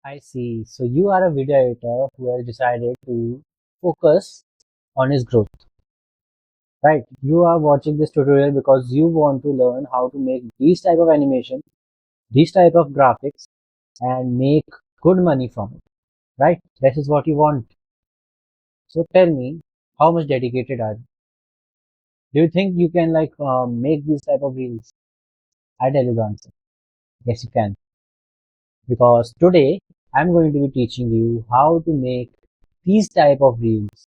I see. So you are a video editor who has decided to focus on his growth, right? You are watching this tutorial because you want to learn how to make these type of animation, these type of graphics, and make good money from it, right? This is what you want. So tell me, how much dedicated are you? Do you think you can make these type of reels? I tell you the answer. Yes, you can. Because today I'm going to be teaching you how to make these type of reels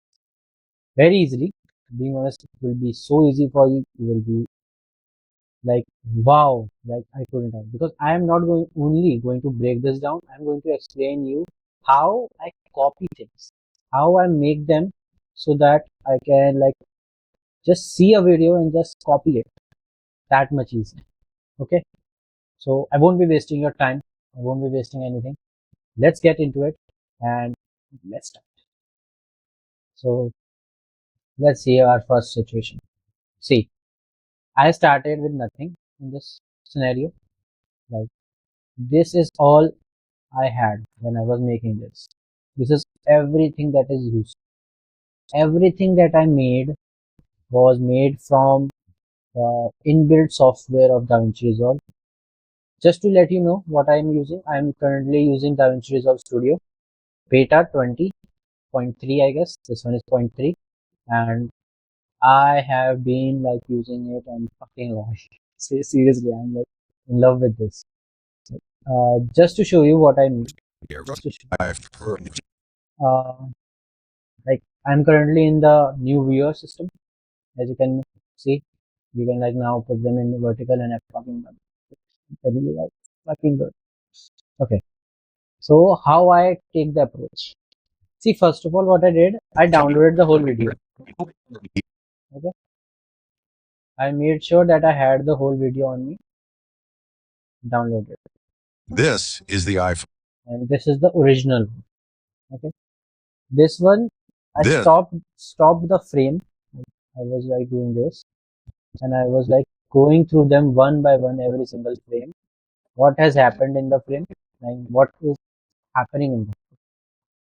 very easily. Being honest, it will be so easy for you. You will be like, wow, like I couldn't have. Because I am not going only going to break this down. I'm going to explain you how I copy things, how I make them so that I can just see a video and just copy it that much easy. Okay. So I won't be wasting your time. I won't be wasting anything. Let's get into it and let's start. So let's see our first situation. See, I started with nothing in this scenario. Like this is all I had when I was making this. This is everything that is used. Everything that I made was made from inbuilt software of DaVinci Resolve. Just to let you know what I am using, I am currently using DaVinci Resolve Studio Beta 20.3, I guess. This one is 0.3, and I have been like using it and fucking love it. Seriously, I'm like in love with this. Just to show you what I mean. Just to show, uh, like I'm currently in the new viewer system. As you can see, you can like now put them in the vertical and I'm fucking done. Really like fucking good. Okay. So how I take the approach? See, first of all, what I did, I downloaded the whole video. Okay. I made sure that I had the whole video on me, downloaded. This is the iPhone. And this is the original one. Okay. This one, I This stopped the frame. I was like doing this, and I was like going through them one by one, every single frame. What has happened in the frame? Like what is happening in the.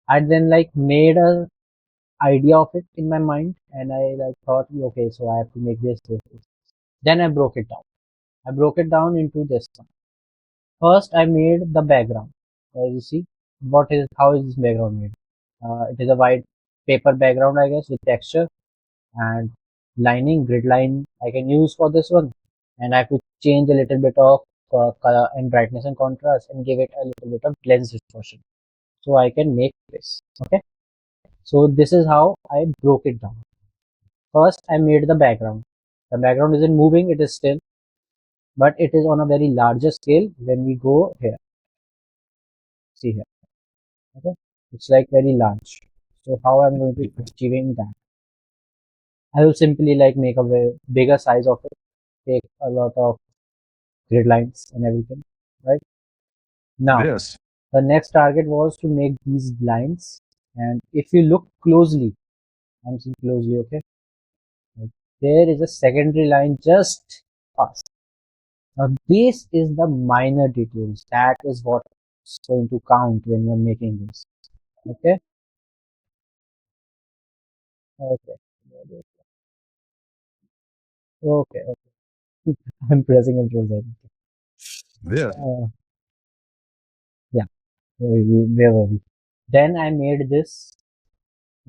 I then like made a idea of it in my mind, and I like thought, okay, so I have to make this. Then I broke it down. I broke it down into this one. First, I made the background. As you see, how is this background made? It is a white paper background, I guess, with texture and lining, grid line I can use for this one. And I have to change a little bit of color and brightness and contrast and give it a little bit of lens distortion. So I can make this. Okay. So this is how I broke it down. First, I made the background. The background isn't moving, it is still, but it is on a very larger scale when we go here. See here. Okay. It's like very large. So how I'm going to achieving that? I will simply like make a very bigger size of it, take a lot of grid lines and everything, right? Now, this the next target was to make these lines. And if you look closely, I'm seeing closely, okay? Like, there is a secondary line just past. Now, this is the minor details. That is what is going to count when you're making this. Okay? Okay. Okay. Okay. I'm pressing Control Z. this Yeah. Where were we? Then I made this.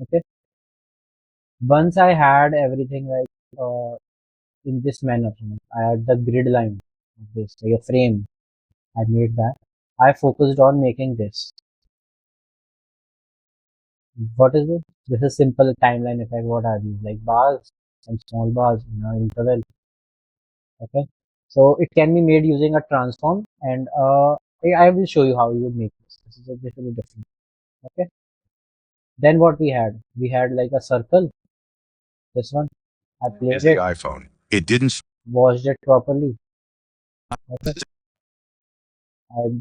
Okay. Once I had everything in this manner, I had the grid line of this, like a frame. I made that. I focused on making this. What is this? This is simple timeline effect. What are these? Like bars and small bars in an interval. Okay. So it can be made using a transform, and I will show you how you would make this. This is a little bit different. Okay. Then what we had? We had like a circle. This one. I is played the it, iPhone. It didn't. washed it properly. Okay. I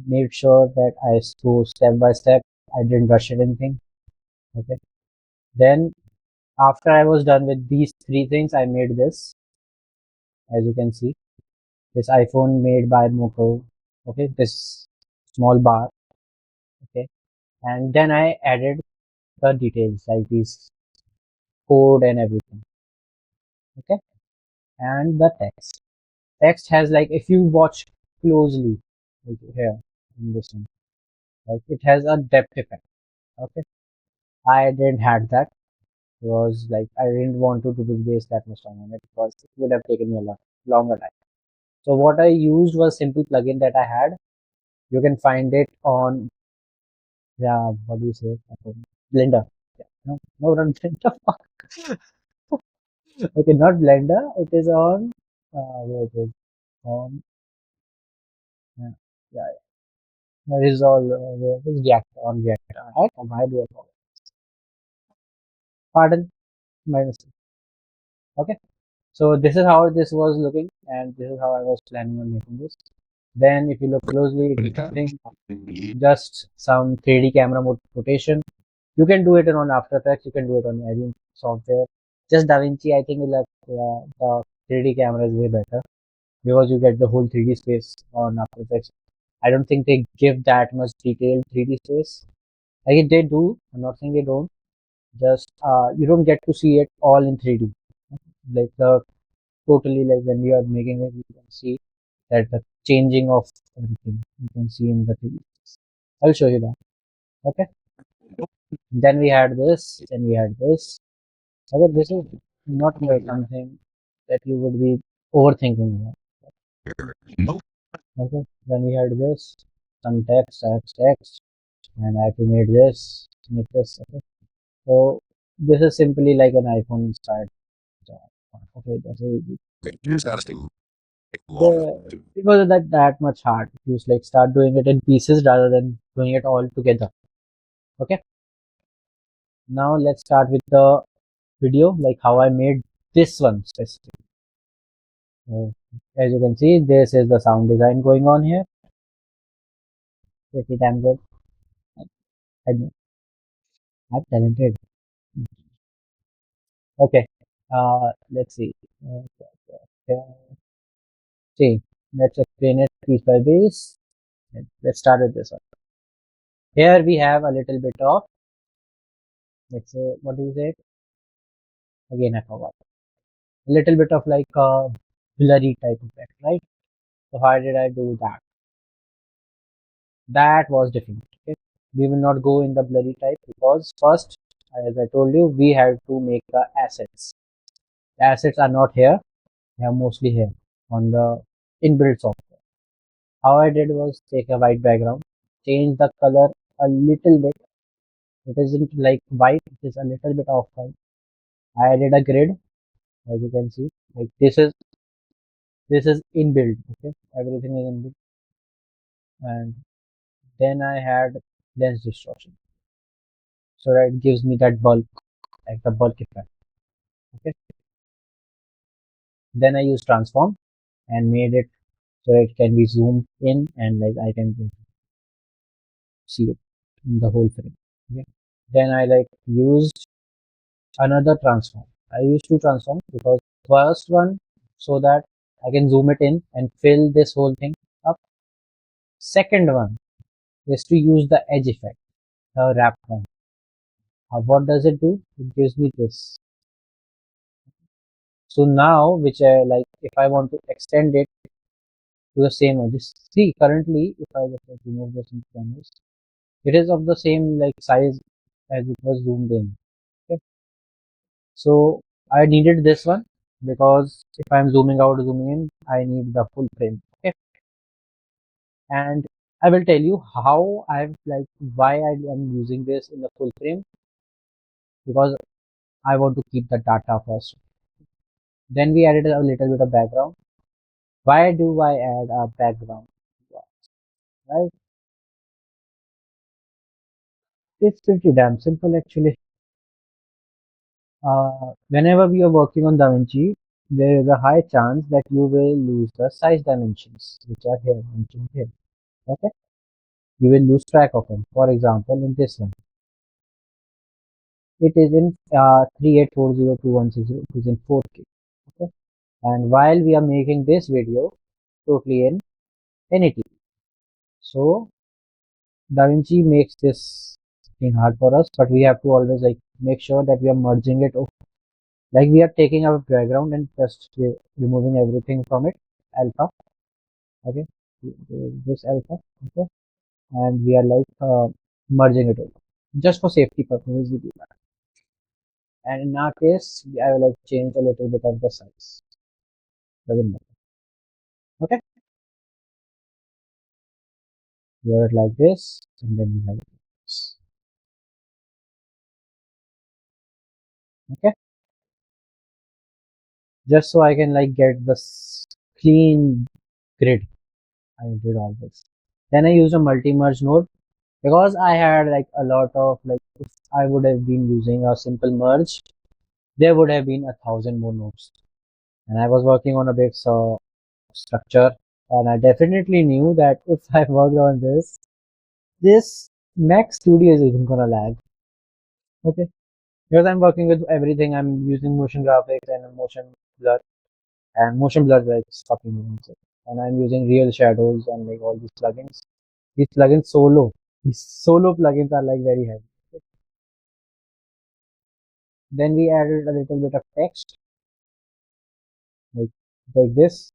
made sure that I go step by step. I didn't rush it anything. Okay. Then after I was done with these three things, I made this, as you can see, this iPhone made by Moco. Okay. This small bar. and then I added the details like this code and everything. Okay, and the text. Text has like if you watch closely, like here in this one, like it has a depth effect. Okay, I didn't had that because like I didn't want to waste that much time on it because it would have taken me a lot longer time. So what I used was simple plugin that I had. You can find it on, yeah, what do you say? Blender. Yeah, no, not Blender. Okay, not Blender. It is on. Where it is on. Yeah, yeah. It is all. Where it is React on React. Right? Why do I call it? Pardon my mistake. Okay. So this is how this was looking, and this is how I was planning on making this. Then, if you look closely, it's nothing, just some 3D camera rotation. You can do it on After Effects. You can do it on any software. Just DaVinci, I think, the 3D camera is way better because you get the whole 3D space on After Effects. I don't think they give that much detailed 3D space. Like they do. I'm not saying they don't. Just you don't get to see it all in 3D. Like the totally like when you are making it, you can see that the changing of everything you can see in the 3D. I'll show you that. Okay. Then we had this. Then we had this. Okay, this is not like something that you would be overthinking about. Okay, then we had this, some text, and I have to make this. Okay, so this is simply like an iPhone inspired. Okay, that's very easy. It wasn't that much hard. You just like start doing it in pieces rather than doing it all together. Okay, now let's start with the video, like how I made this one specifically. As you can see, this is the sound design going on here. Pretty damn good. I- I'm talented. Okay. Let's see. See, let's explain it piece by piece. Let's start with this one. Here we have a little bit of, let's say, what do you say? Again, I forgot. A little bit of like a blurry type effect, right? So how did I do that? That was different. Okay. We will not go in the blurry type because first, as I told you, we have to make the assets. The assets are not here. They are mostly here on the inbuilt software. How I did was take a white background, change the color a little bit. It isn't like white, it is a little bit off white. I added a grid, as you can see. Like this is inbuilt, okay? Everything is inbuilt. And then I had lens distortion. So that it gives me that bulk, like the bulk effect. Okay. Then I use transform and made it so it can be zoomed in and like I can see it in the whole frame. Okay. Then I like used another transform. I used two transforms because first one so that I can zoom it in and fill this whole thing up. Second one is to use the edge effect, the wrap one. What does it do? It gives me this. So now, which I like, if I want to extend it to the same edge, see currently, if I just like remove this in canvas, it is of the same like size as it was zoomed in. Okay. So I needed this one because if I'm zooming out, zooming in, I need the full frame. Okay. And I will tell you how I've like why I am using this in the full frame because I want to keep the data first. Then we added a little bit of background. Why do I add a background? Right? It's pretty damn simple actually. Whenever we are working on DaVinci, there is a high chance that you will lose the size dimensions, which are here mentioned here. Okay, you will lose track of them. For example, in this one, it is in 38402160. It is in 4K. Okay, and while we are making this video, totally in 1080. So DaVinci makes this being hard for us, but we have to always like make sure that we are merging it. Like we are taking our background and just removing everything from it, alpha, okay, this alpha, okay, and we are like merging it over. Just for safety purposes, we do that. And in our case, I will like change a little bit of the size. Doesn't matter. Okay, we have it like this, and then we have it like this. Okay, just so I can like get this clean grid. I did all this. Then I used a multi-merge node because I had like a lot of like if I would have been using a simple merge, there would have been 1,000 more nodes. And I was working on a big structure, and I definitely knew that if I worked on this Mac Studio is even gonna lag. Okay, because I'm working with everything. I'm using motion graphics and blur, and motion blur like fucking music. And I'm using real shadows and like all these plugins. These plugins these solo plugins are like very heavy. Then we added a little bit of text, like this.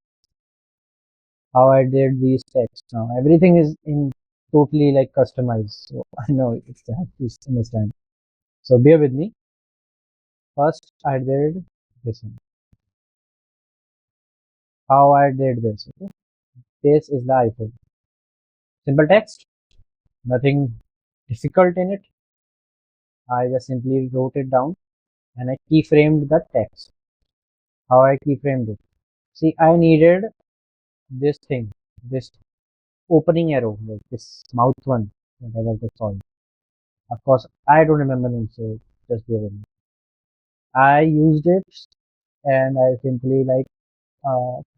How I did these texts. Now everything is in totally like customized. So I know it's that to understand. So bear with me. First, I did this one. How I did this. Okay? This is the iPhone. Simple text, nothing difficult in it. I just simply wrote it down and I keyframed the text. How I keyframed it. See, I needed this thing, this opening arrow, like this mouth one, whatever it's called. Of course, I don't remember them, so just bear with me. I used it and I simply like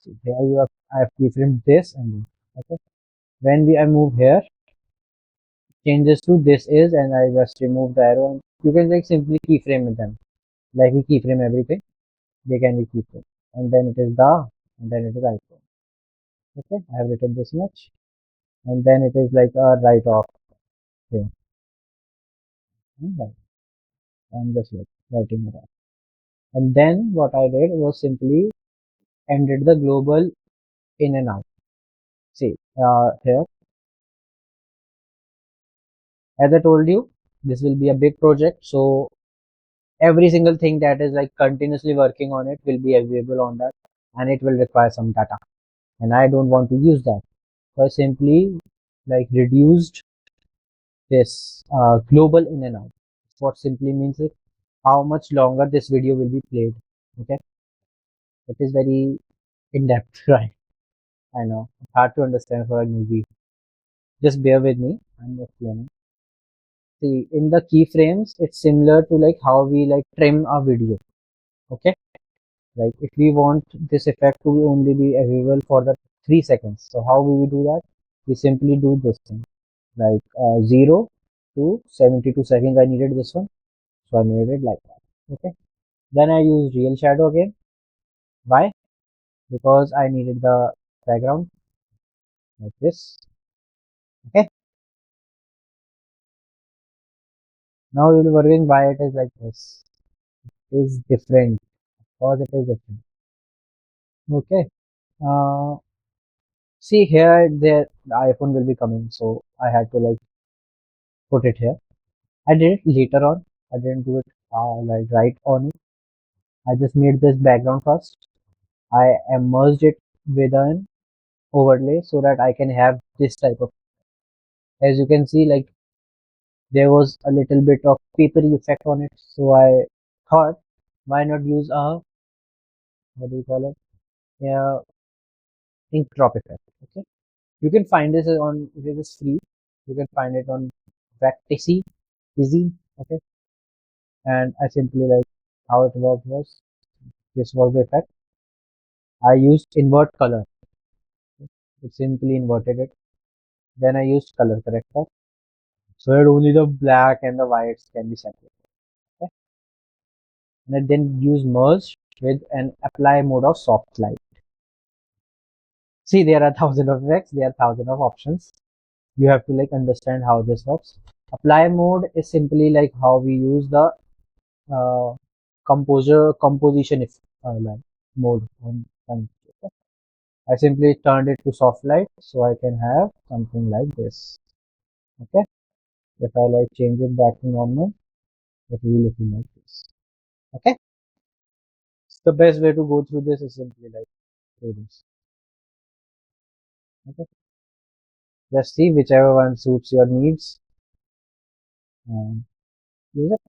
here you have I have keyframed this and this. Okay. When I move here, changes to this is and I just remove the arrow and you can like simply keyframe them. Like we keyframe everything, they can be keyframe. And then it is the and then it is icon. Okay, I have written this much. And then it is like a write off here. Right. I'm just like writing it off. And then what I did was simply ended the global in and out. See, here, as I told you, this will be a big project. So every single thing that is like continuously working on it will be available on that and it will require some data. And I don't want to use that. So I simply like reduced this global in and out. What simply means is how much longer this video will be played. Okay. It is very in depth, right? I know. Hard to understand for a newbie. Just bear with me. I'm explaining. See, in the keyframes, it's similar to like how we like trim a video. Okay. Like if we want this effect to only be available for the 3 seconds. So how will we do that? We simply do this thing. Like 0 to 72 seconds. I needed this one. So I made it like that. Okay. Then I use real shadow again. Why? Because I needed the background like this. Okay. Now we'll be working why it is like this. It is different. Because it is different. Okay. Uh, see here the iPhone will be coming. So I had to like put it here. I did it later on. I didn't do it like right on it. I just made this background first. I immersed it with an overlay so that I can have this type of. As you can see, like there was a little bit of papery effect on it. So I thought, why not use a what do you call it? Yeah, ink drop effect. Okay, you can find this on it is free. You can find it on Practice Easy. Okay, and I simply like how it worked was this was the effect. I used invert color. It simply inverted it. Then I used color corrector so that only the black and the whites can be separated. Okay? And I then use merge with an apply mode of soft light. See, there are thousands of effects, there are thousands of options. You have to like understand how this works. Apply mode is simply like how we use the uh, composition if like mode on. I simply turned it to soft light so I can have something like this. Okay. If I like change it back to normal, it will be looking like this. Okay. So the best way to go through this is simply like through this. Okay. Just see whichever one suits your needs and use it.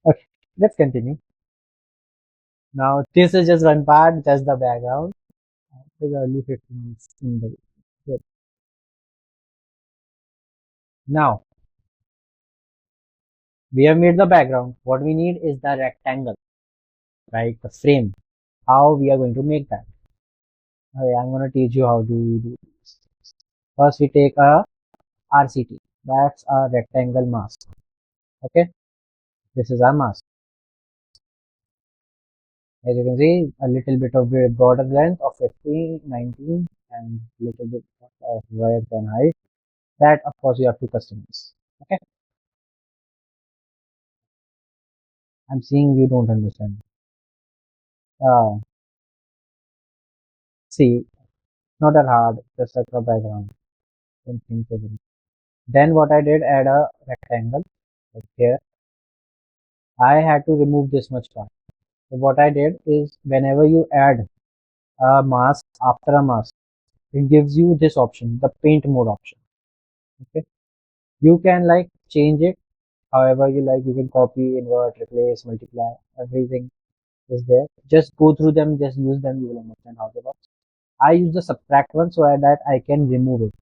Okay. Let's continue. Now this is just one part, just the background. It's only 15 minutes in the good. Now we have made the background. What we need is the rectangle, right? The frame. How we are going to make that. Okay, I'm going to teach you how to do this. First, we take a RCT. That's a rectangle mask. Okay, this is our mask. As you can see, a little bit of the border length of 15, 19, and a little bit of width and height. That, of course, you have to customize. Okay, I'm seeing you don't understand. Uh, See, not that hard, just like a background. Don't think of it. Then what I did, add a rectangle like here. I had to remove this much part. So what I did is whenever you add a mask after a mask, it gives you this option, the paint mode option. Okay, you can like change it however you like. You can copy, invert, replace, multiply, everything is there. Just go through them, just use them, you will understand how they work. I use the subtract one so that I can remove it.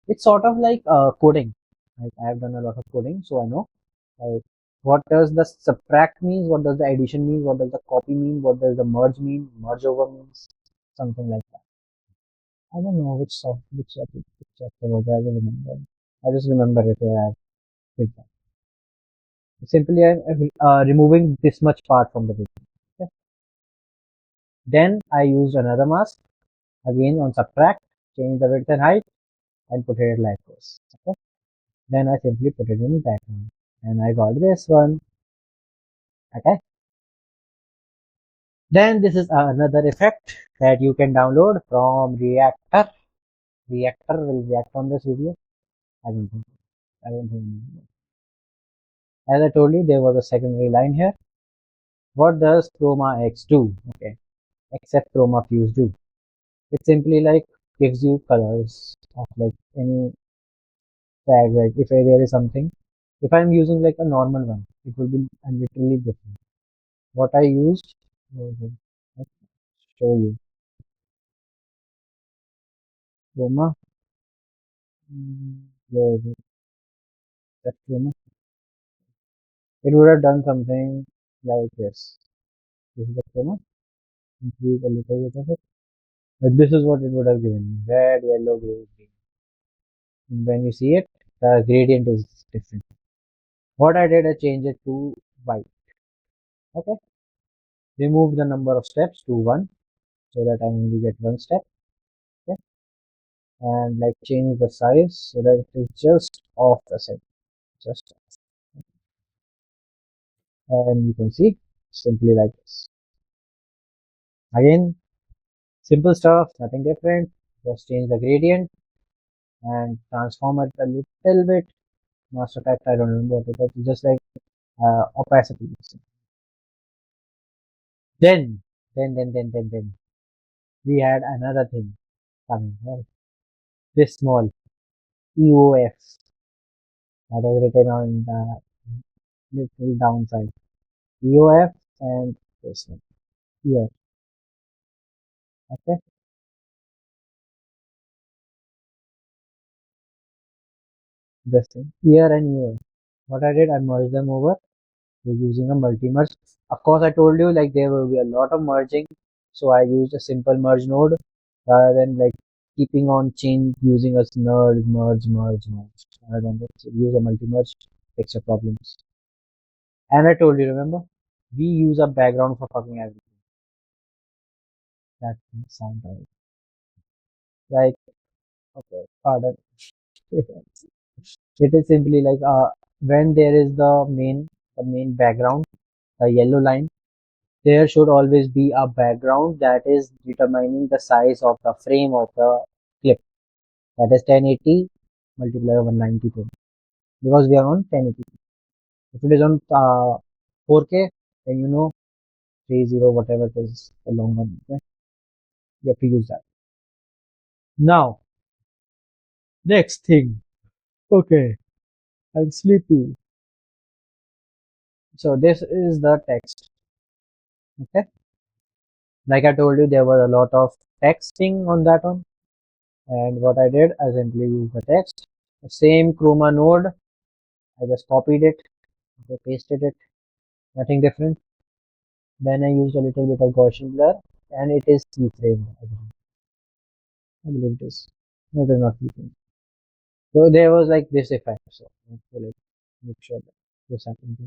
It's sort of like coding. Like I have done a lot of coding, so I know like what does the subtract means, what does the addition mean, what does the copy mean, what does the merge mean, merge over means, something like that. I don't know which chapter was I don't remember. I just remember it where I did that. Simply I'm removing this much part from the video. Okay. Then I used another mask again on subtract, change the width and height, and put it like this. Okay. Then I simply put it in the background, and I got this one. Okay. Then this is another effect that you can download from Reactor. Reactor will react on this video. I don't think. I don't think. As I told you, there was a secondary line here. What does chroma X do? Okay, except chroma fuse do. It simply like gives you colors of like any tag. Like if there is something, if I'm using like a normal one, it will be literally different. What I used, let's show you chroma. Where is it? That chroma. It would have done something like this. This is the chroma. Increase a little bit of it. But this is what it would have given. Red, yellow, blue, green. When you see it, the gradient is different. What I did, I changed it to white. Okay. Remove the number of steps to 1 so that I only get 1 step. Okay. And like change the size so that it is just off the set. Just and you can see simply like this. Again, simple stuff, nothing different. Just change the gradient and transform it a little bit. Master type, I don't remember what it was. Just like opacity. Then we had another thing coming, right? This small EOF that was written on the little downside. EOF and this one here. Okay, this thing here and here. What I did, I merged them over using a multi-merge. Of course, I told you like there will be a lot of merging, so I used a simple merge node rather than like keeping on chain using a merge. Rather than use a multi-merge, extra problems. And I told you, remember, we use a background for fucking everything. That doesn't sound right. Like, okay, pardon. It is simply like when there is the main background, the yellow line, there should always be a background that is determining the size of the frame of the clip. That is 1080 multiplied by 192 because we are on 1080. If it is on 4K, then you know 30 whatever it is, the long one. Okay? You have to use that. Now, next thing. Okay, I'm sleepy. So this is the text. Okay, like I told you, there was a lot of texting on that one, and what I did, I simply used the text. The same chroma node, I just copied it, okay, pasted it, nothing different. Then I used a little bit of Gaussian blur, and it is keyframe. I believe it is. No, it is not keyframe. So there was like this effect. So let's make sure that this happens.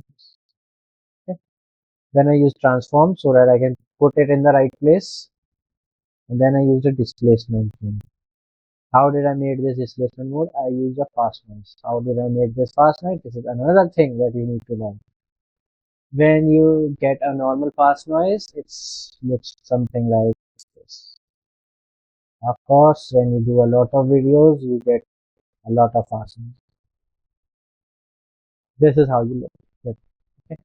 Okay. Then I use transform so that I can put it in the right place. And then I use the displacement mode. How did I make this displacement mode? I use a fast noise. How did I make this fast noise? This is another thing that you need to learn. When you get a normal fast noise, it looks something like this. Of course, when you do a lot of videos, you get a lot of fast noise. This is how you look. Okay.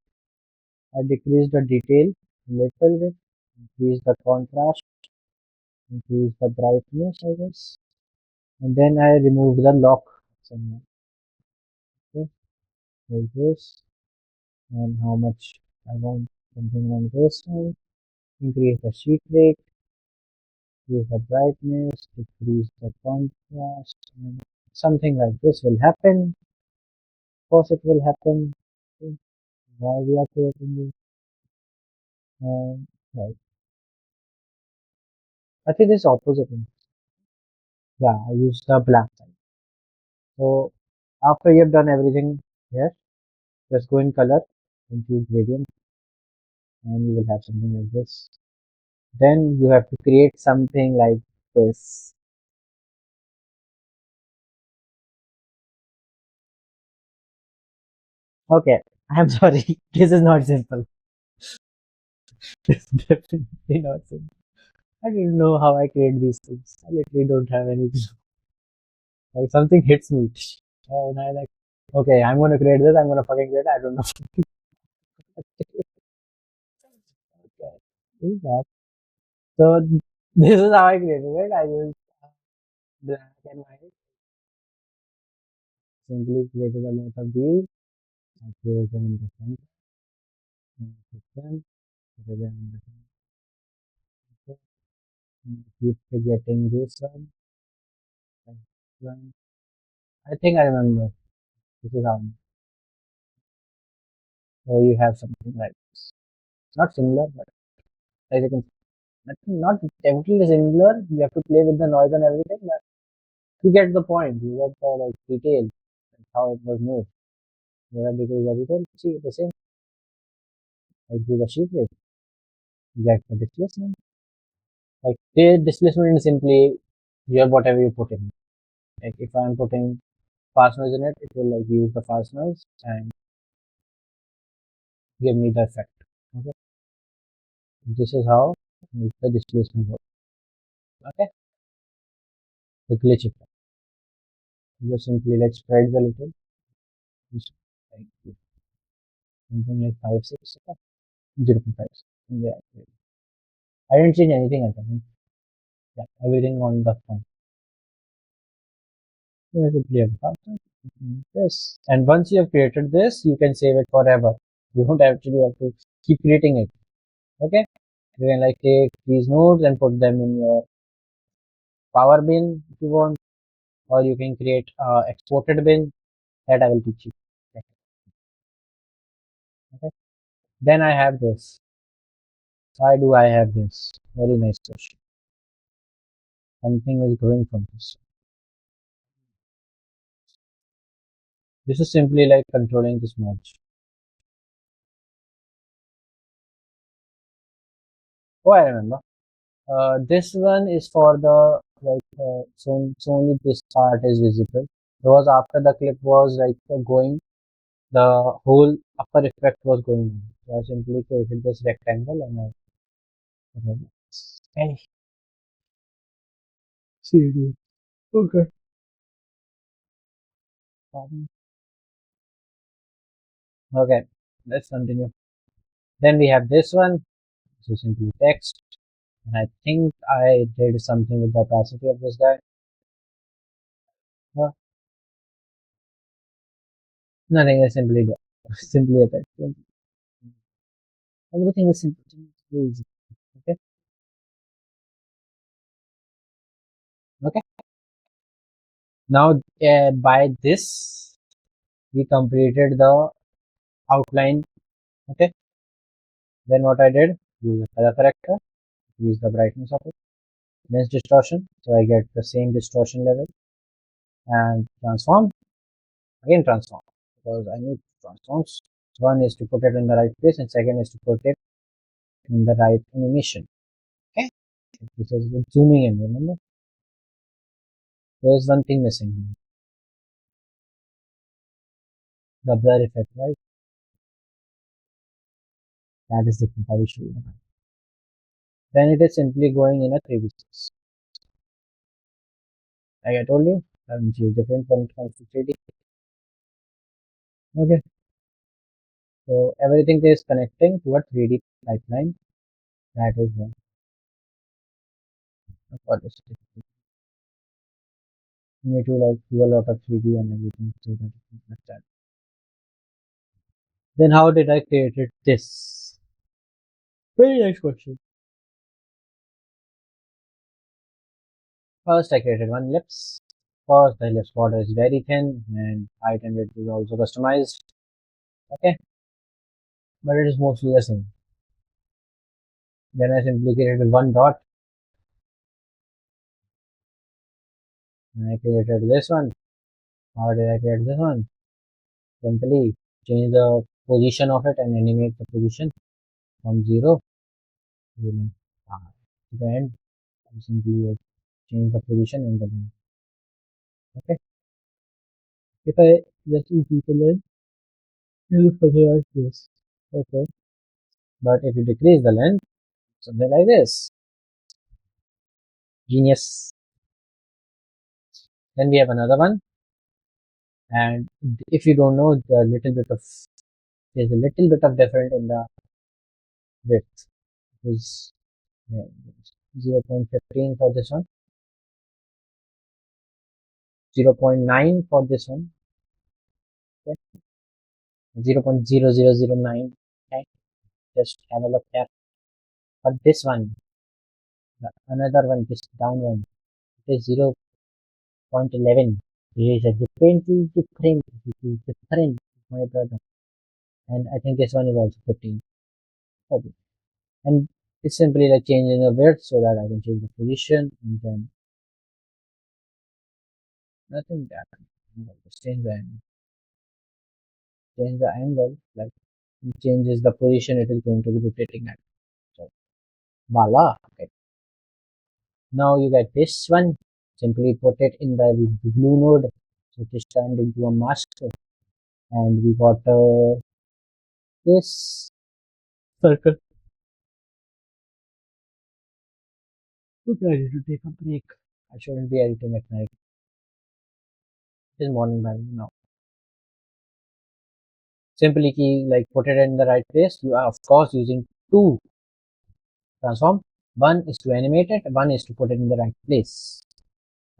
I decrease the detail a little bit, increase the contrast, increase the brightness, I guess. And then I remove the lock somewhere. Okay, like this. And how much I want something on this one. Increase the sheet rate, increase the brightness, decrease the contrast, and something like this will happen. Of course, it will happen. Okay. Why we are creating this? Right. I think it's opposite. Yeah, I use the black side. So after you have done everything here, just go in color and choose gradient, and you will have something like this. Then you have to create something like this. Okay, I'm sorry. This is not simple. It's definitely not simple. I don't know how I create these things. I literally don't have any clue. Like something hits me. And I like, okay, I'm gonna create this, I'm gonna fucking create it. I don't know. Okay. Do that. So this is how I created it. I used black and white. Simply created a lot of these. I created them in the center. And put them. Put them in the center. And keep forgetting this one. And this one. I think I remember. This is how. So you have something like this. Not similar, but as you can, not definitely similar. You have to play with the noise and everything, but you get the point. You get the like detail, like how it was made. Where details are detailed. See the same. Like the sheet rate. You get the displacement. Like the displacement is simply you have whatever you put in. Like if I'm putting fast noise in it, it will like use the fast noise and give me the effect. Okay. This is how the displacement works. Okay. The glitch effect. You simply like spread the little. Just like something like 5, 6, okay? 0.5. Yeah. I didn't change anything else. I mean, yeah, everything on the front. You have to clear the password. Yes. And once you have created this, you can save it forever. You don't actually have to keep creating it. Okay? You can like take these nodes and put them in your power bin if you want, or you can create exported bin that I will teach you. Okay. Then I have this. Why do I have this? Very nice question. Something is growing from this. This is simply like controlling this merge. Oh, I remember. This one is for the like so only this part is visible. Because after the clip was like going, the whole upper effect was going on. So I simply created this rectangle and I hey, CD. Okay. Okay, let's continue. Then we have this one, so simply text. And I think I did something with the opacity of this guy. No, nothing is simply there. Simply a text. Everything is simple. Easy. Okay. Okay. Now, by this, we completed the outline. Okay. Then what I did, use a color corrector, use the brightness of it, lens distortion, so I get the same distortion level, and transform, again transform, because I need transforms. One is to put it in the right place, and second is to put it in the right animation. Okay, this is with zooming in, remember? There is one thing missing, the blur effect, right? That is different, I will show you. Then it is simply going in a 3D space. Like I told you, DaVinci is different when it comes to 3D. Okay, so everything is connecting to a 3D pipeline. That is one. For this, you need to like do a lot of 3D and everything so that it can understand. Then how did I create it? This very nice question. First, I created one ellipse. First, the ellipse border is very thin and height and width is also customized. Okay, but it is mostly the same. Then I simply created one dot and I created this one. How did I create this one? Simply change the position of it and animate the position from 0 to the end. I simply change the position in the end. Okay, if I just increase the length, it looks something like this. Okay, but if you decrease the length, something like this. Genius. Then we have another one, and if you don't know, there's a little bit of difference in the width. Is yeah, 0.15 for this one, 0.9 for this one, okay? 0.0009. Okay, just have a look there. But this one, another one, this down one, it is 0.11. It is a different, my brother. And I think this one is also 15. Okay. And it's simply like changing the width so that I can change the position and then nothing that just change the angle, like it changes the position it is going to be rotating at. So voila. Okay. Now you get this one, simply put it in the blue node, so it is turned into a mask, and we got this circle. Okay, I need to take a break. I shouldn't be editing at night. It is morning by now. Simply key like put it in the right place. You are of course using two transform. One is to animate it, one is to put it in the right place.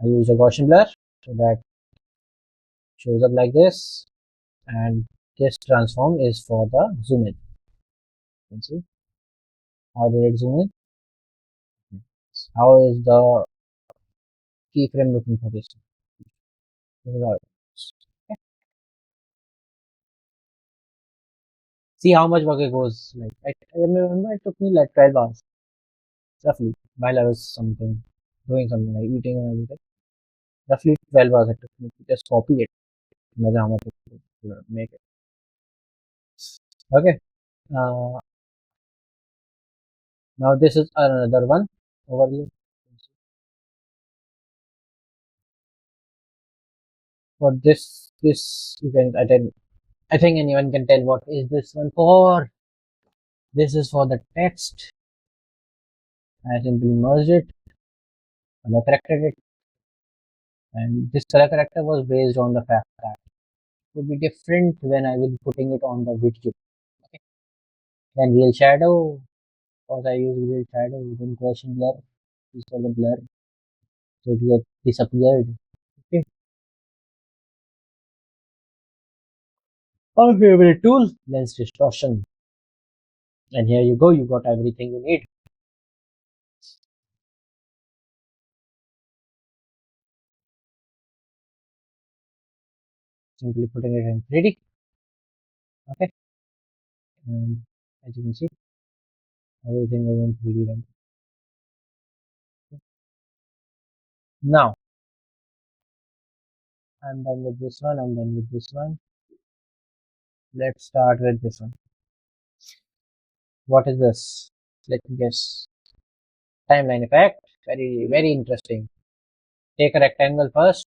I use a Gaussian blur so that shows up like this, and this transform is for the zoom in. You can see how did it zoom in? How is the keyframe looking for this? This is how it looks. Okay. See how much work it goes. Like I remember it took me like 12 hours roughly while I was doing something like eating and everything. Roughly 12 hours it took me to just copy it. Imagine how much it took to make it. Okay. Uh, now this is another one over. for this you can I think anyone can tell what is this one for. This is for the text. I simply merged it, color corrected it, and this color corrector was based on the fact that it would be different when I will be putting it on the video. Okay. Then real shadow, because I use real shadow, then Gaussian blur, is called the blur, so it get disappeared. Okay. Our favorite tool, lens distortion. And here you go, you got everything you need. Simply putting it in 3D. Okay. And as you can see, everything is in 3D render. Now, I'm done with this one, I'm done with this one. Let's start with this one. What is this? Let me guess. Timeline effect. Very, very interesting. Take a rectangle first,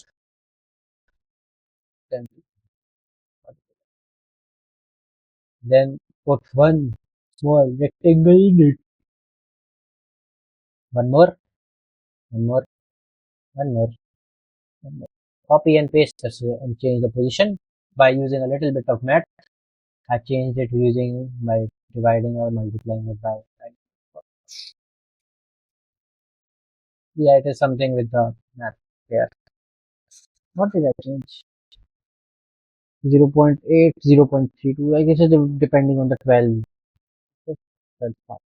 then put one small rectangle in it. One more, one more, one more, one more. Copy and paste this and change the position by using a little bit of math. I changed it using by dividing or multiplying it by. Yeah, it is something with the math here. What did I change? 0.8, 0.32. I guess it's depending on the 12. 12 part.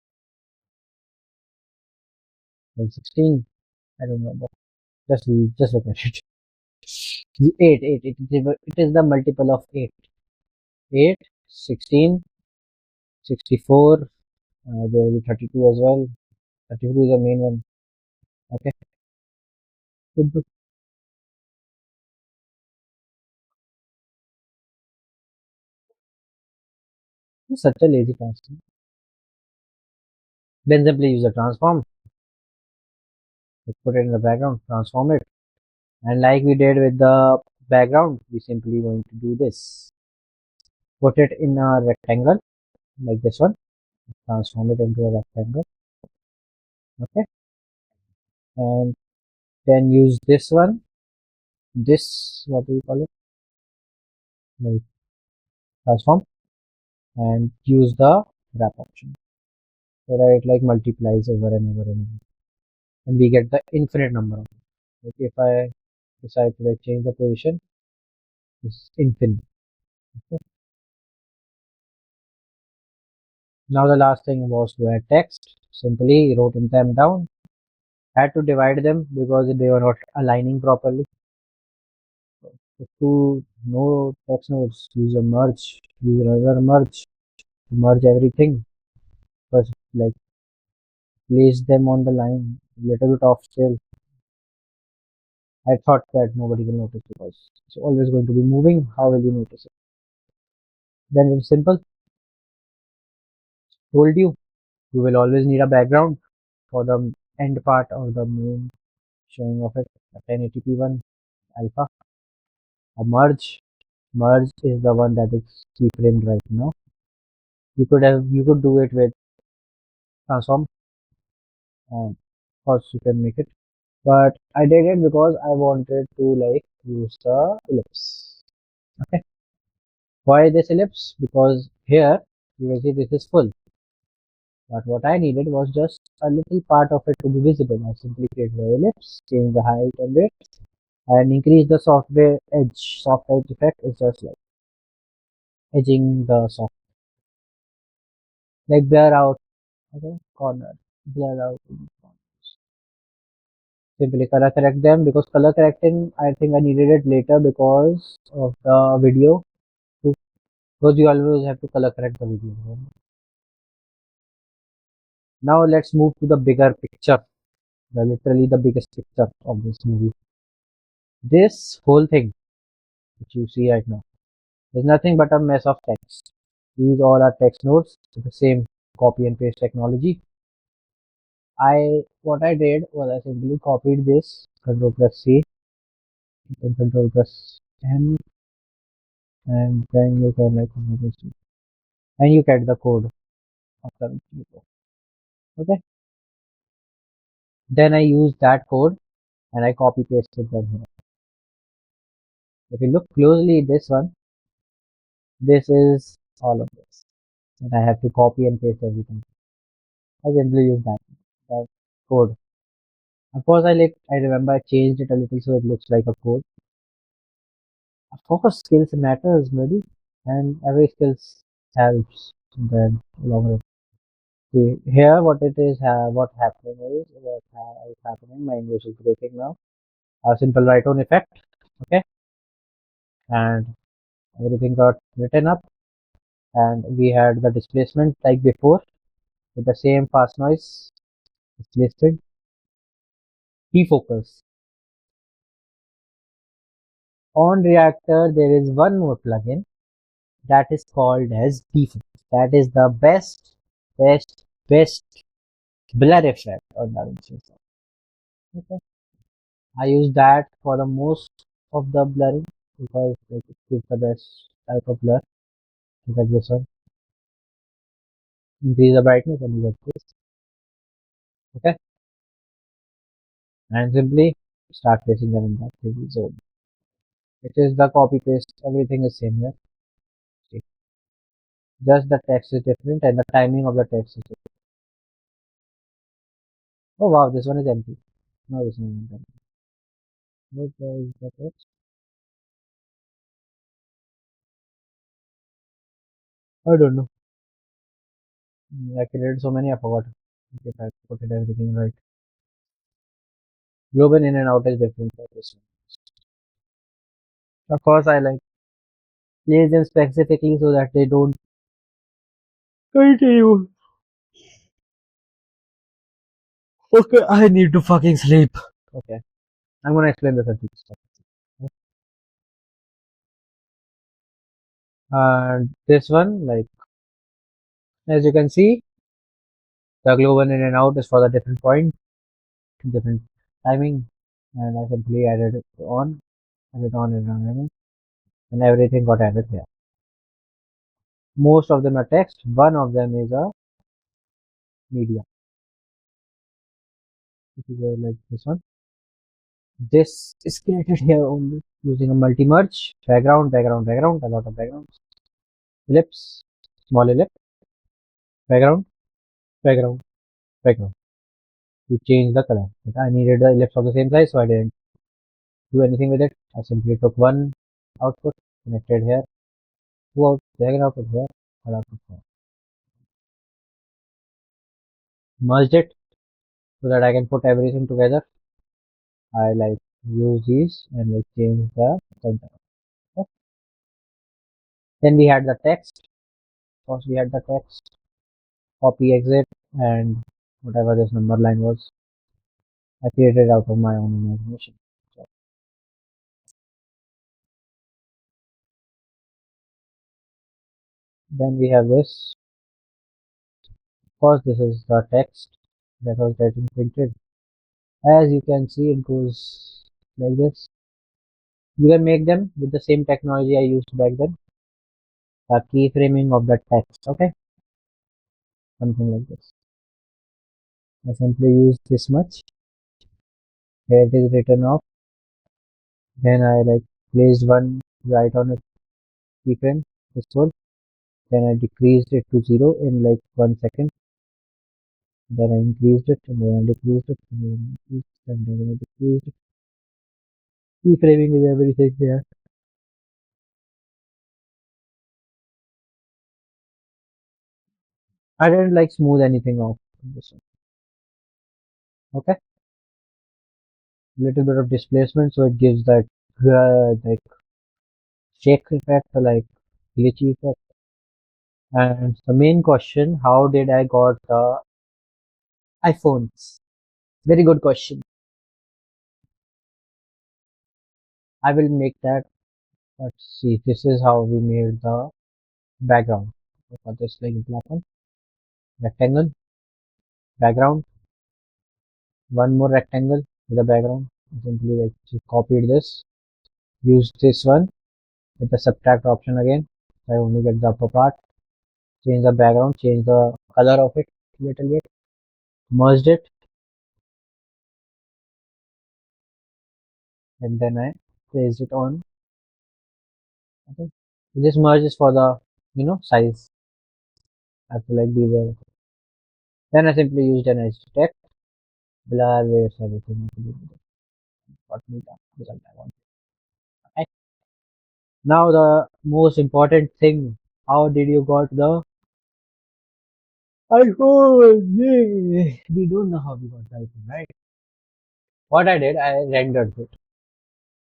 16. I don't know. But just look at it. 8, 8. It is the multiple of 8. 8, 16, 64. There will be 32 as well. 32 is the main one. Okay. Good, good. It's such a lazy task. Then simply use a transform. Put it in the background, transform it. And like we did with the background, we simply going to do this. Put it in a rectangle like this one. Transform it into a rectangle. Okay. And then use this one. This, what do you call it? Like transform. And use the wrap option. So that it like multiplies over and over and over. And we get the infinite number of it. Like if I decide to like change the position, it's infinite. Okay. Now the last thing was to add text. Simply wrote them down. Had to divide them because they were not aligning properly. So to know text nodes, use a merge, use another merge to merge everything. First, like place them on the line, little bit off still. I thought that nobody will notice because it's always going to be moving. How will you notice it? Then it's simple. Told you, you will always need a background for the end part or the main showing of it. A 1080p one, alpha. A merge. Merge is the one that is keyframed right now. You could do it with transform, and of course you can make it. But I did it because I wanted to like use the ellipse. Okay. Why this ellipse? Because here you will see this is full. But what I needed was just a little part of it to be visible. I simply create the ellipse, change the height and width, and increase the software edge. Soft edge effect is just like edging the soft, like blur out, okay, corner, blur out. Simply color correct them because color correcting, I think I needed it later because of the video. Because you always have to color correct the video. Now let's move to the bigger picture, literally the biggest picture of this movie. This whole thing which you see right now is nothing but a mess of text. These all are text nodes with the same copy and paste technology. What I did was I simply copied this, Control plus C, and Control plus 10, and then you can like and you get the code of the video. Okay, then I use that code and I copy pasted them here. If you look closely, this is all of this, and I have to copy and paste everything. I simply use that code. Of course, I remember I changed it a little so it looks like a code. Of course, skills matters, maybe, and every skills helps. Then long run. See, here, what it is, what happening is happening. My English is breaking now. A simple write-on effect, okay, and everything got written up, and we had the displacement like before with the same fast noise displacement. Defocus. On Reactor, there is one more plugin that is called as defocus. That is the best blur effect on DaVinci Resolve. Okay. I use that for the most of the blurring because like, it gives the best type of blur. Look at this one. Increase the brightness and you get this. Okay. And simply start placing them in that 3D zone. It is the copy paste. Everything is same here. See. Just the text is different and the timing of the text is different. Oh wow, this one is empty. No, this one is empty. What is the text? I don't know. I created so many, I forgot. If I put it everything right. Global in and out is different for this one. Of course, I like place them specifically so that they don't continue. Okay, I need to fucking sleep. Okay, I'm gonna explain the circuit stuff. And this one, like, as you can see, the global in and out is for the different point, different timing, and I simply added it on, and everything got added here. Most of them are text, one of them is a media. If you go like this one, this is created here only using a multi-merge, background, a lot of backgrounds, ellipse, small ellipse, background, background, background. To change the color. But I needed the ellipse of the same size, so I didn't do anything with it. I simply took one output, connected here, two out, second output here, third output here. Merged it so that I can put everything together. I like use these and like change the center. Okay. Then we had the text. First we had the text, copy exit, and whatever this number line was, I created out of my own imagination. So then we have this. First, this is the text that was getting printed. As you can see, it goes like this. You can make them with the same technology I used back then. The keyframing of the text, okay? Something like this. I simply use this much. Here it is written off. Then I like placed one right on a keyframe, this one. Then I decreased it to 0 in like 1 second. Then I increased it, and then I decreased it, and then I increased it, and then I decreased it. Keyframing is everything there. I didn't like smooth anything off this one. Okay, little bit of displacement, so it gives that like shake effect, or like glitchy effect. And the main question: how did I got the iPhones? Very good question. I will make that. Let's see. This is how we made the background. So for this, like black one, rectangle, background, one more rectangle with a background. I simply like just copied this use this one with the subtract option again. I only get the upper part. Change the background, change the color of it a little bit, merged it, and then I placed it on. Okay. This merge is for the size. I have to like be aware of it. Then I simply used an edge text, blur, weights, everything. Got me the result I want. Okay. Now the most important thing. How did you got the iPhone? Yay! We don't know how we got the iPhone, right? What I did, I rendered it.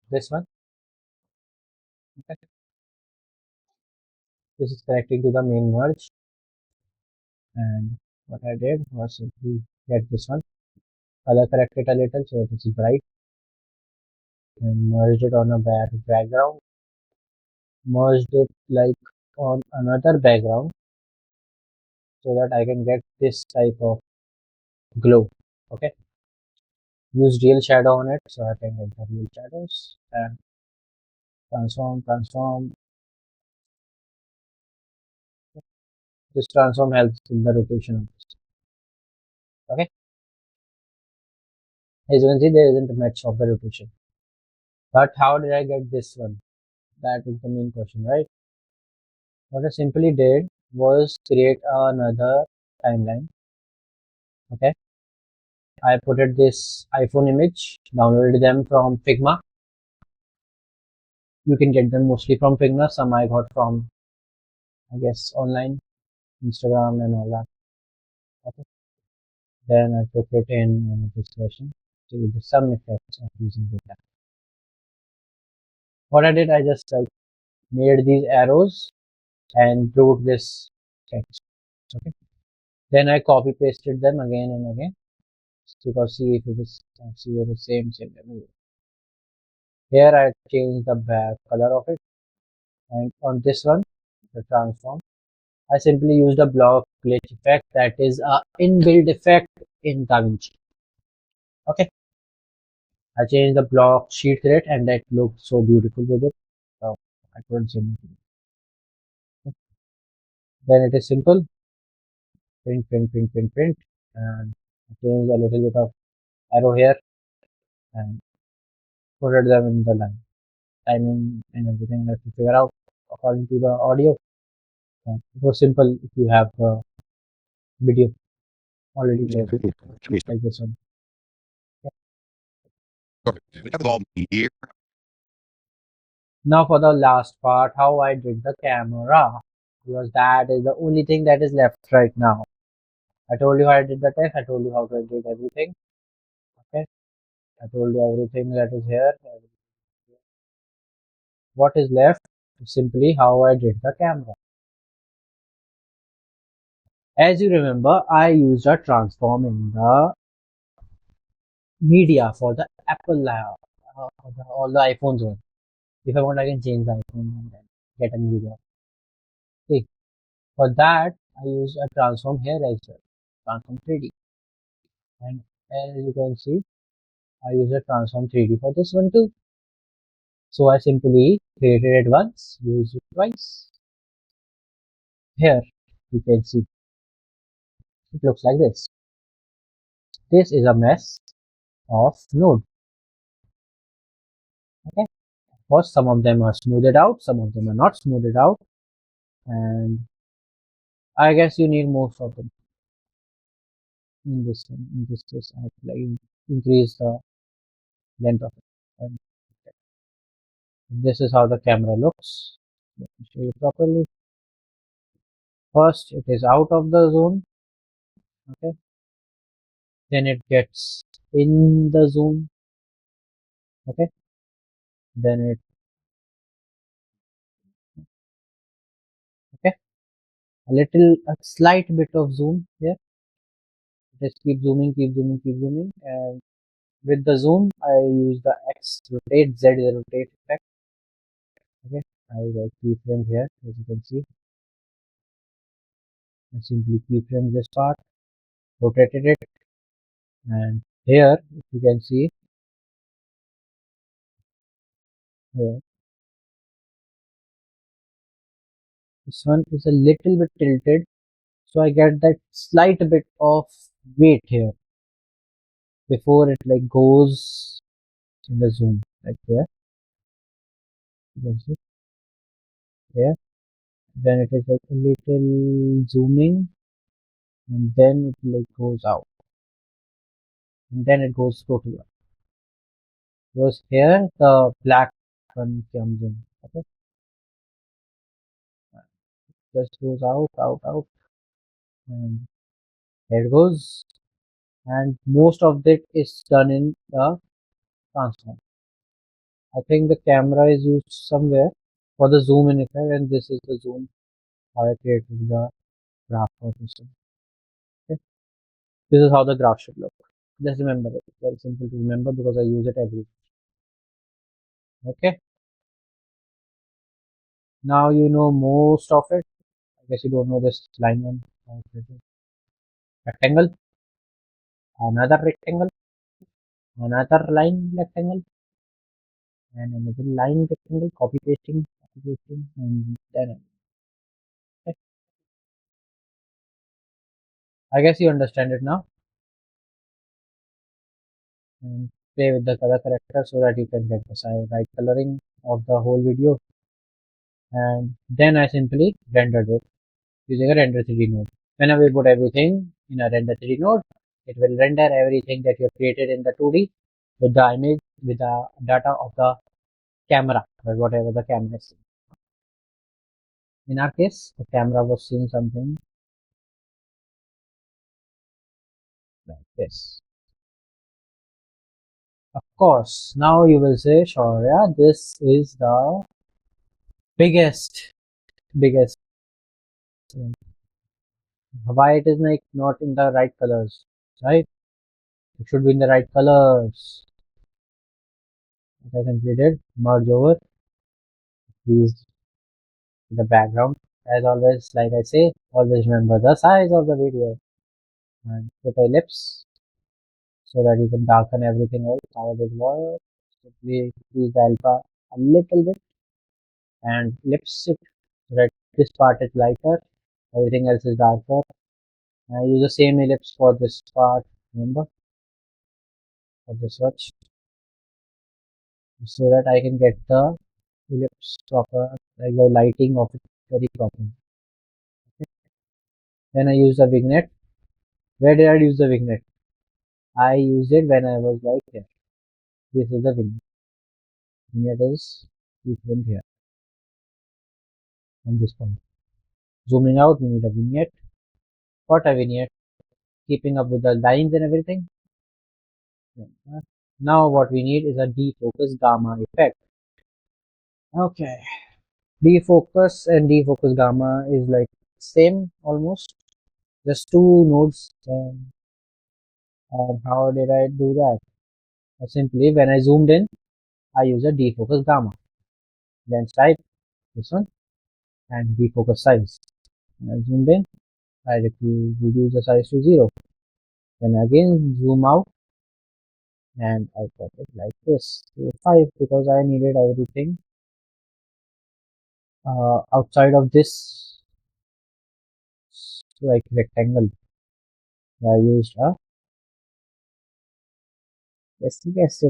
This one. Okay. This is connecting to the main merge, and what I did was simply get this one, color correct it a little so it is bright, and merged it on a background, merged it like on another background so that I can get this type of glow. Okay, use real shadow on it so I can get the real shadows, and transform. This transform helps in the rotation of this. Okay, as you can see, there isn't a match of the rotation. But how did I get this one? That is the main question, right? What I simply did was create another timeline. Okay, I put it this iPhone image, downloaded them from Figma. You can get them mostly from Figma. Some I got from, I guess, online, Instagram and all that. Okay. Then I took it in this version to use some effects of using data. What I did, I just like made these arrows and wrote this text. Okay. Then I copy pasted them again and again to see if it is the same level. Here I change the back color of it, and on this one, the transform, I simply used a block glitch effect that is a inbuilt effect in DaVinci. Okay, I changed the block sheet rate and that looked so beautiful with it. So I couldn't say anything. Then it is simple, print, and I changed a little bit of arrow here and put them in the line. Timing and everything that to figure out according to the audio. It was simple if you have a video already there, like this one. Here. Now for the last part, how I did the camera, because that is the only thing that is left right now. I told you how I did the test, I told you how I did everything. Okay, I told you everything that is here. What is left is simply how I did the camera. As you remember, I used a transform in the media for the Apple all the iPhones one. If I want, I can change the iPhone and then get a new one. See, for that, I use a transform here as well, transform 3D. And as you can see, I use a transform 3D for this one too. So I simply created it once, used it twice. Here, you can see, it looks like this. This is a mess of node. Okay, of course, some of them are smoothed out, some of them are not smoothed out, and I guess you need most of them. In this one, in this case, I have to like increase the length of it. And this is how the camera looks. Let me show you properly. First, it is out of the zone. Okay. Then it gets in the zone. Okay. Then it okay. A slight bit of zoom here. Just keep zooming, and with the zoom, I use the X rotate, Z rotate effect. Okay. I will keyframe here, as you can see. I simply keyframe this part, rotated it, and here, if you can see, here. This one is a little bit tilted, so I get that slight bit of weight here before it like goes in the zoom, like here. That's it. Here. Then it is like a little zooming, and then it like goes out, and then it goes totally out. Because here the black one comes in. Okay, just goes out, out, out, and here it goes. And most of it is done in the transform. I think the camera is used somewhere for the zoom in effect, and this is the zoom how I created the graph for this one. Okay, this is how the graph should look. Just remember it. Very simple to remember because I use it every day. Okay, now you know most of it. I guess you don't know this line one. Rectangle, another rectangle, another line rectangle, and another line rectangle. Copy pasting, and then okay. I guess you understand it now. And play with the color corrector so that you can get the right coloring of the whole video. And then I simply rendered it using a render 3D node. Whenever you put everything in a render 3D node, it will render everything that you have created in the 2D with the image, with the data of the camera, or whatever the camera is seeing. In our case, the camera was seeing something like this. Of course, now you will say, sure, yeah, this is the biggest. Why it is like not in the right colors, right? It should be in the right colors. What I completed, merge over, use the background. As always, like I say, always remember the size of the video and put ellipse so that you can darken everything else. How it works. Simply increase the alpha a little bit and ellipse it so that this part is lighter, everything else is darker. And I use the same ellipse for this part, remember, for this swatch, so that I can get the ellipse proper, like the lighting of it very proper. Okay. Then I use the vignette. Where did I use the vignette? I used it when I was like here. This is the vignette. Vignette is different here on this point. Zooming out, we need a vignette. What a vignette? Keeping up with the lines and everything. Now what we need is a defocus gamma effect. Okay. Defocus and defocus gamma is like same almost. Just two nodes. How did I do that? Simply when I zoomed in, I use a defocus gamma. Then type this one and defocus size. When I zoomed in, I reduce the size to 0. Then again zoom out and I got it like this to 5 because I needed everything outside of this like rectangle. I used a yes,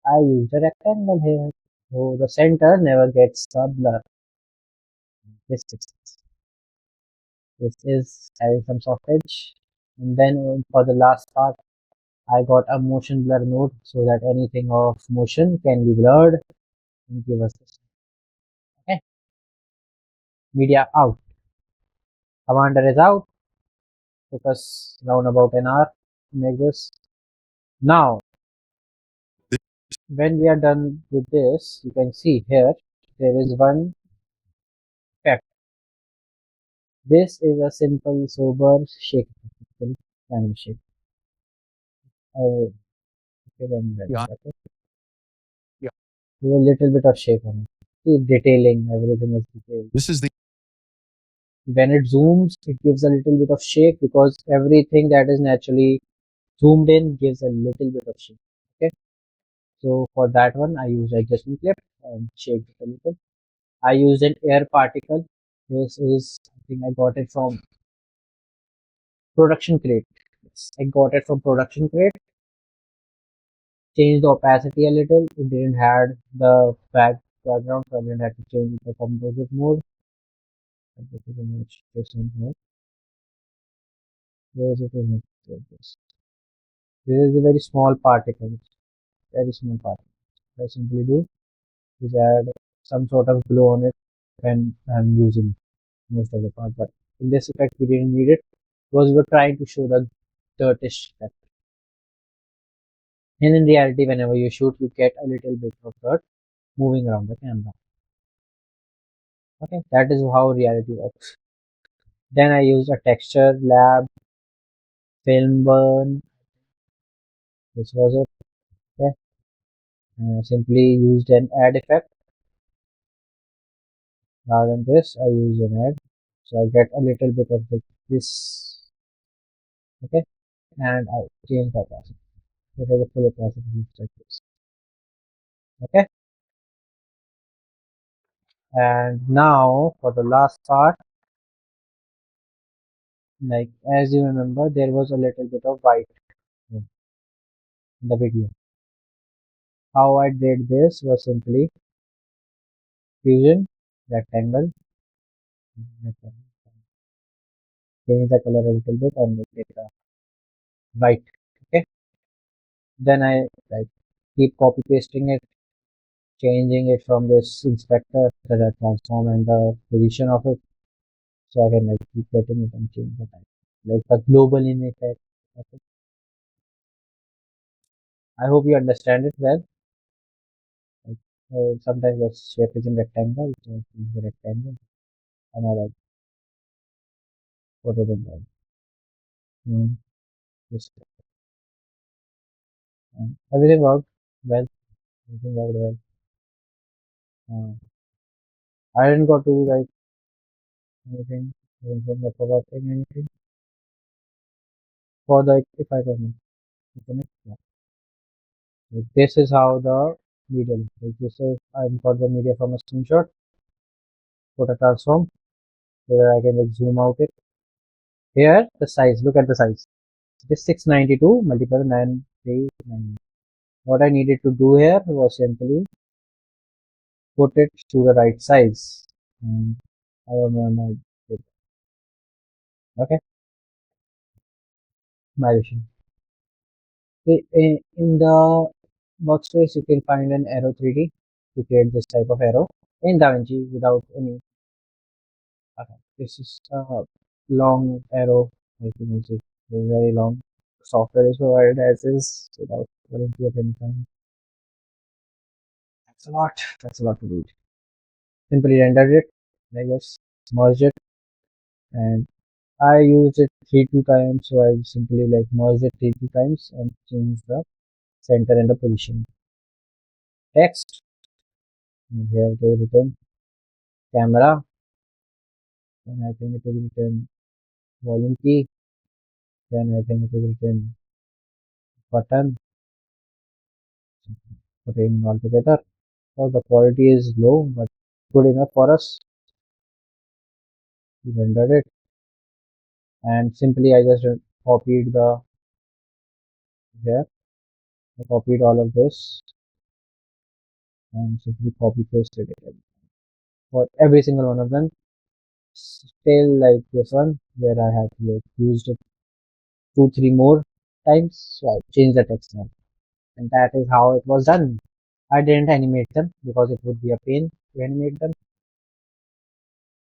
I used a rectangle here. So the center never gets a blur. This is having some soft edge. And then for the last part, I got a motion blur node so that anything of motion can be blurred and give us this. Okay. Media out. Commander is out. Took us around about an hour to make this. Now, when we are done with this, you can see here, there is one effect. This is a simple sober shake. Simple shake. Okay, Yeah. okay. With a little bit of shake on it. See, detailing, everything is detailed. This is the When it zooms, it gives a little bit of shake because everything that is naturally zoomed in gives a little bit of shake. Okay. So for that one, I used adjustment clip and shaped it a little. I used an air particle. This is, I think I got it from production crate. Yes, I got it from production crate. Changed the opacity a little. It didn't had the background, so I didn't have to change the composite mode. This is a much different mode. Where is it in it? This is a very small particle. Very small particle. What I simply do is add some sort of glow on it when I'm using most of the part. But in this effect, we didn't need it because we were trying to show the dirtish effect. And in reality, whenever you shoot, you get a little bit of dirt moving around the camera. Okay, that is how reality works. Then I used a texture lab film burn. This was it. Okay, and I simply used an add effect. Rather than this, I use an add. So I get a little bit of this. Okay, and I change the opacity. It was a full opacity like this. Okay, and now for the last part, like as you remember, there was a little bit of white in the video. How I did this was simply fusion, rectangle, change the color a little bit and make it white. Okay, then I like keep copy pasting it, changing it from this inspector that I transform and the position of it, so I can like keep getting it and change the type, like the global in effect. Okay. I hope you understand it well. Like, sometimes the shape is in rectangle, so it's a rectangle, and I like put it in there. This everything worked well. Everything worked well. I didn't got to like anything. I didn't forgot anything for the if I can. Yeah. Like, this is how the video looks. Like this is I got the media from a screenshot, put a transform where I can like zoom out it. Here the size. Look at the size. This 692 multiplied by 939. What I needed to do here was simply put it to the right size. And I don't know my okay, my vision. In the workspace, you can find an arrow 3D to create this type of arrow in DaVinci without any. Okay, this is a long arrow, like you can see, it's very long. Software is provided as is without warranty of any kind. That's a lot. That's a lot to read. Simply rendered it, I guess, merged it, and I used it 3 2 times. So I simply like merged it 3 2 times and changed the center and the position. Text, and here they written camera, and I think it will written volume key, then I think it will written button, putting all together. So the quality is low, but good enough for us. We rendered it, and simply I just copied the here. I copied all of this and simply copy pasted it for every single one of them. Still like this one where I have like used it 2 3 more times, so I changed the text now, and that is how it was done. I didn't animate them because it would be a pain to animate them.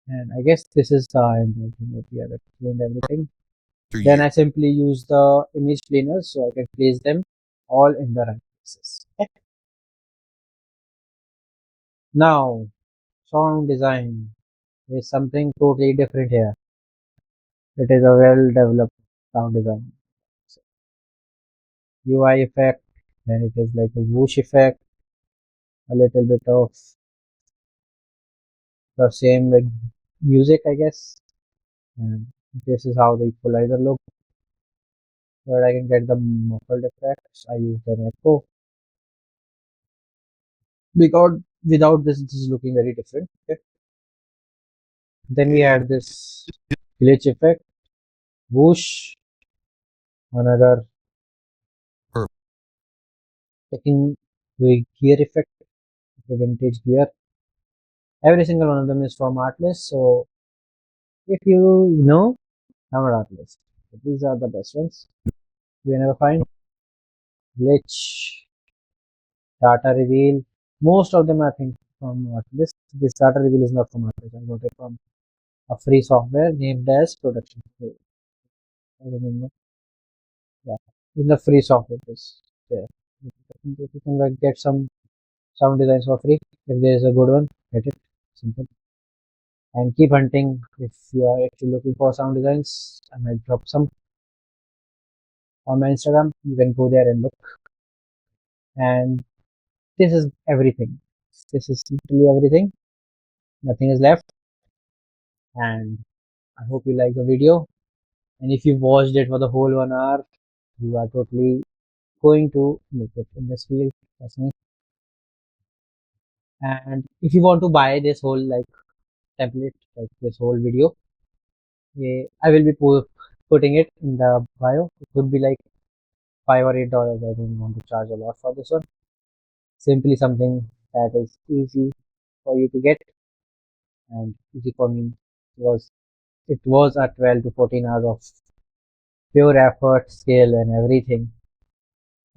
And I guess this is the end. I think that we have explained everything. Then I simply use the image planers so I can place them all in the right places. Okay. Now, sound design is something totally different here. It is a well developed sound design. So, UI effect, then it is like a whoosh effect, a little bit of the same like music, I guess. And this is how the equalizer looks. Where I can get the muffled effects, I use an echo. because without this, this is looking very different. Okay. Then we had this glitch effect, whoosh, another taking the gear effect, the vintage gear. Every single one of them is from Artlist. So if you know, I'm an Artlist. So these are the best ones. We never find glitch, data reveal. Most of them I think from Artlist. This data reveal is not from Artlist. I got it from a free software named as Production. I remember. Yeah, in the free software is there. If you can like get some sound designs for free, if there is a good one, get it. Simple. And keep hunting if you are actually looking for sound designs. I might drop some on my Instagram. You can go there and look. And this is everything. This is literally everything. Nothing is left. And I hope you like the video. And if you watched it for the whole 1 hour, you are totally going to make it in this field. Trust me. And if you want to buy this whole like template, like this whole video, I will be putting it in the bio. It would be like $5 or $8. I don't want to charge a lot for this one. Simply something that is easy for you to get and easy for me was it was a 12 to 14 hours of pure effort, skill, and everything.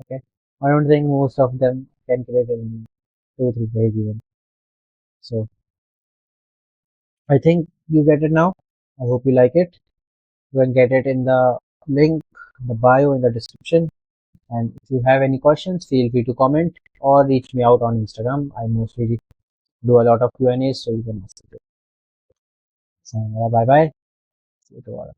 Okay, I don't think most of them can create it in 2 3 days even. So I think you get it now. I hope you like it. You can get it in the link, the bio, in the description. And if you have any questions, feel free to comment or reach me out on Instagram. I mostly do a lot of Q&As, so you can ask it. So bye bye. See you tomorrow.